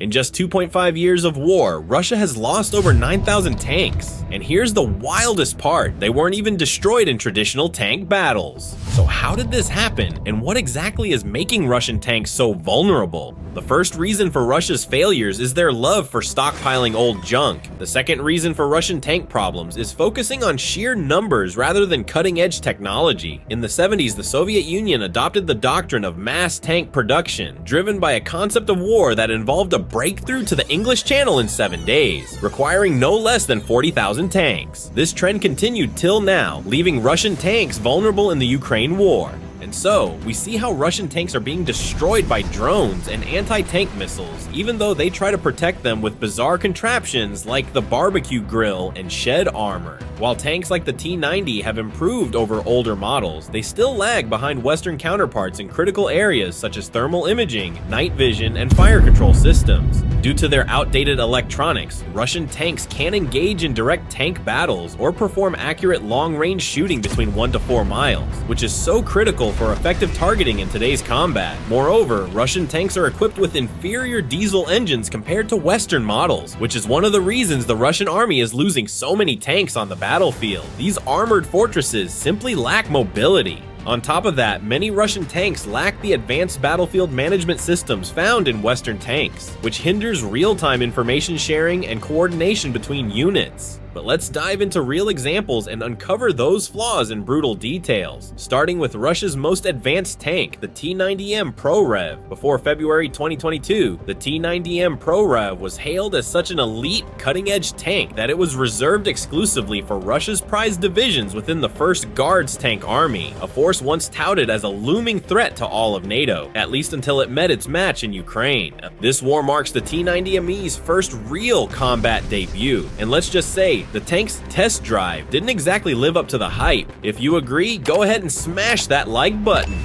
In just 2.5 years of war, Russia has lost over 9,000 tanks. And here's the wildest part, they weren't even destroyed in traditional tank battles. So how did this happen, and what exactly is making Russian tanks so vulnerable? The first reason for Russia's failures is their love for stockpiling old junk. The second reason for Russian tank problems is focusing on sheer numbers rather than cutting-edge technology. In the 70s, the Soviet Union adopted the doctrine of mass tank production, driven by a concept of war that involved a breakthrough to the English Channel in 7 days, requiring no less than 40,000 tanks. This trend continued till now, leaving Russian tanks vulnerable in the Ukraine war. And so, we see how Russian tanks are being destroyed by drones and anti-tank missiles, even though they try to protect them with bizarre contraptions like the barbecue grill and shed armor. While tanks like the T-90 have improved over older models, they still lag behind Western counterparts in critical areas such as thermal imaging, night vision, and fire control systems. Due to their outdated electronics, Russian tanks can't engage in direct tank battles or perform accurate long-range shooting between 1 to 4 miles, which is so critical for effective targeting in today's combat. Moreover, Russian tanks are equipped with inferior diesel engines compared to Western models, which is one of the reasons the Russian army is losing so many tanks on the battlefield. These armored fortresses simply lack mobility. On top of that, many Russian tanks lack the advanced battlefield management systems found in Western tanks, which hinders real-time information sharing and coordination between units. But let's dive into real examples and uncover those flaws in brutal details, starting with Russia's most advanced tank, the T-90M ProRev. Before February 2022, the T-90M ProRev was hailed as such an elite, cutting-edge tank that it was reserved exclusively for Russia's prized divisions within the 1st Guards Tank Army, a force once touted as a looming threat to all of NATO, at least until it met its match in Ukraine. This war marks the T-90Me's first real combat debut, and let's just say, the tank's test drive didn't exactly live up to the hype. If you agree, go ahead and smash that like button.